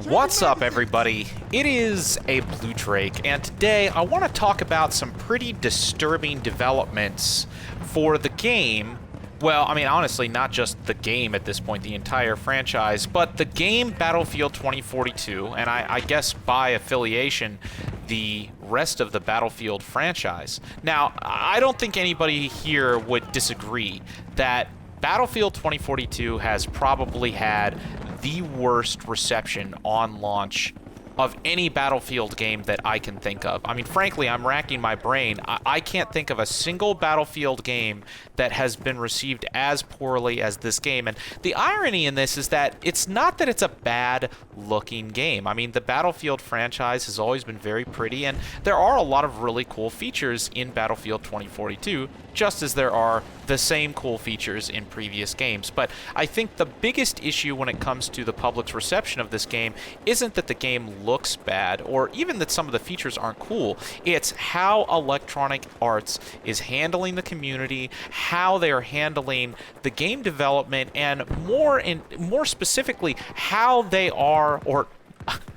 What's up, everybody? It is a Blue Drake, and today I want to talk about some pretty disturbing developments for the game. Well, I mean, honestly, not just the game at this point, the entire franchise, but the game Battlefield 2042, and I guess by affiliation, the rest of the Battlefield franchise. Now, I don't think anybody here would disagree that Battlefield 2042 has probably had the worst reception on launch of any Battlefield game that I can think of. I mean, frankly, I'm racking my brain. I can't think of a single Battlefield game that has been received as poorly as this game. And the irony in this is that it's not that it's a bad-looking game. I mean, the Battlefield franchise has always been very pretty, and there are a lot of really cool features in Battlefield 2042, just as there are the same cool features in previous games. But I think the biggest issue when it comes to the public's reception of this game isn't that the game looks bad, or even that some of the features aren't cool. It's how Electronic Arts is handling the community, how they are handling the game development, and more specifically, how they are or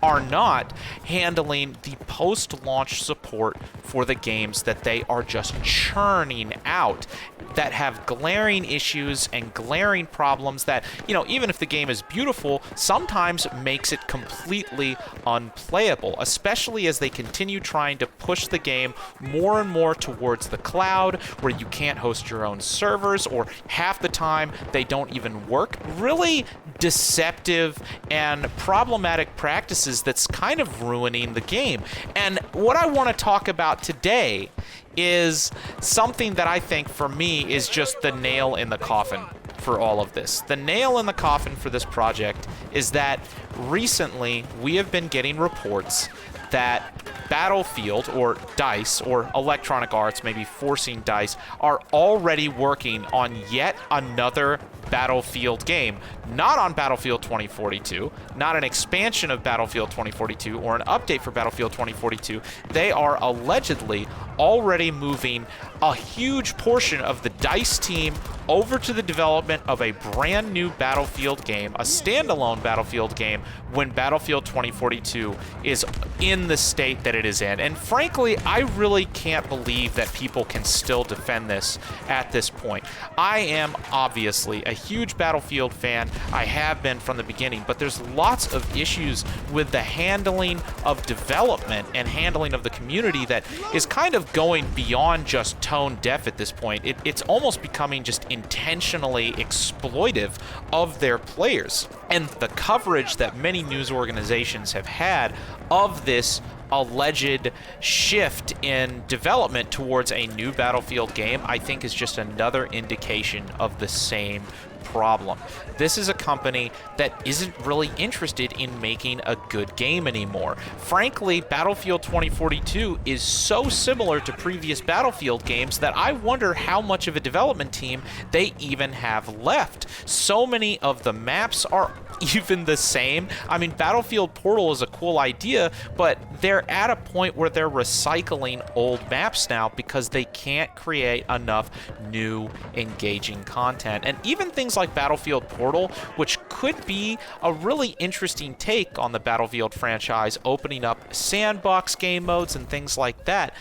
are not handling the post-launch support for the games that they are just churning out, that have glaring issues and glaring problems that, you know, even if the game is beautiful, sometimes makes it completely unplayable, especially as they continue trying to push the game more and more towards the cloud, where you can't host your own servers, or half the time they don't even work. Really deceptive and problematic practices that's kind of ruining the game. And what I want to talk about today is something that I think, for me, is just the nail in the coffin for all of this. The nail in the coffin for this project is that recently we have been getting reports that Battlefield, or DICE, or Electronic Arts, maybe forcing DICE, are already working on yet another Battlefield game. Not on Battlefield 2042, not an expansion of Battlefield 2042 or an update for Battlefield 2042. They are allegedly already moving a huge portion of the DICE team over to the development of a brand new Battlefield game, a standalone Battlefield game, when Battlefield 2042 is in the state that it is in. And frankly, I really can't believe that people can still defend this at this point. I am obviously a huge Battlefield fan. I have been from the beginning, but there's lots of issues with the handling of development and handling of the community that is kind of going beyond just tone deaf at this point. It's almost becoming just intentionally exploitive of their players. And the coverage that many news organizations have had of this alleged shift in development towards a new Battlefield game, I think, is just another indication of the same problem. This is a company that isn't really interested in making a good game anymore. Frankly, Battlefield 2042 is so similar to previous Battlefield games that I wonder how much of a development team they even have left. So many of the maps are even the same. I mean, Battlefield Portal is a cool idea, but they're at a point where they're recycling old maps now because they can't create enough new engaging content. And even things like Battlefield Portal, which could be a really interesting take on the Battlefield franchise, opening up sandbox game modes and things like that,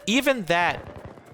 even that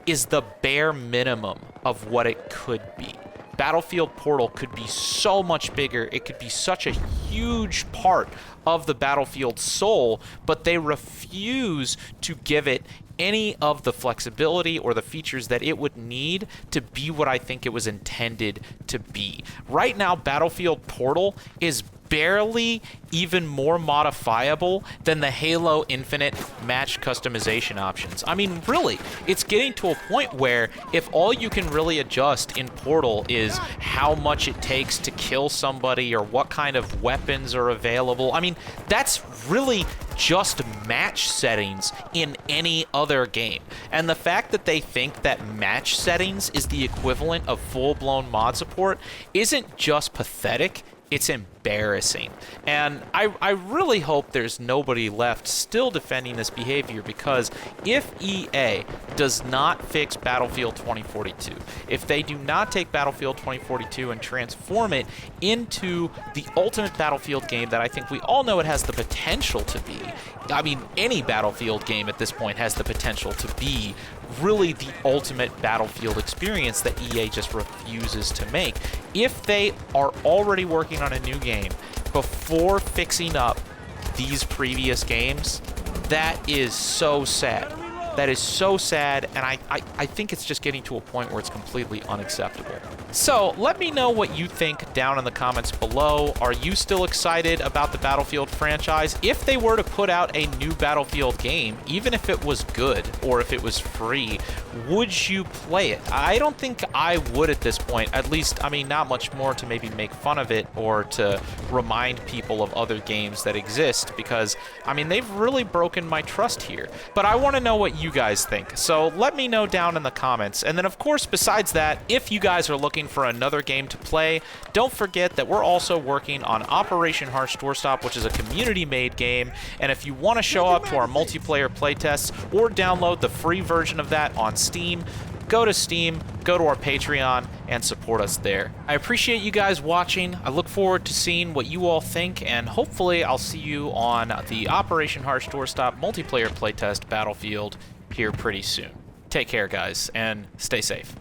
is the bare minimum of what it could be. Battlefield Portal could be so much bigger. It could be such a huge part of the Battlefield soul, but they refuse to give it any of the flexibility or the features that it would need to be what I think it was intended to be. Right now, Battlefield Portal is barely even more modifiable than the Halo Infinite match customization options. I mean, really, it's getting to a point where if all you can really adjust in Portal is how much it takes to kill somebody or what kind of weapons are available, I mean, that's really just match settings in any other game. And the fact that they think that match settings is the equivalent of full-blown mod support isn't just pathetic, it's embarrassing. embarrassing. And I really hope there's nobody left still defending this behavior, because if EA does not fix Battlefield 2042, if they do not take Battlefield 2042 and transform it into the ultimate Battlefield game that I think we all know it has the potential to be. I mean, any Battlefield game at this point has the potential to be really the ultimate Battlefield experience that EA just refuses to make. If they are already working on a new game before fixing up these previous games, that is so sad. That is so sad, and I think it's just getting to a point where it's completely unacceptable. So let me know what you think down in the comments below. Are you still excited about the Battlefield franchise? If they were to put out a new Battlefield game, even if it was good or if it was free, would you play it? I don't think I would at this point. At least, I mean, not much more to maybe make fun of it or to remind people of other games that exist, because, I mean, they've really broken my trust here. But I want to know what you guys think, so let me know down in the comments. And then, of course, besides that, if you guys are looking for another game to play, don't forget that we're also working on Operation Harsh Doorstop, which is a community-made game. And if you want to show up to our multiplayer playtests or download the free version of that on Steam, go to Steam, go to our Patreon, and support us there. I appreciate you guys watching. I look forward to seeing what you all think, and hopefully I'll see you on the Operation Harsh Doorstop multiplayer playtest Battlefield here pretty soon. Take care, guys, and stay safe.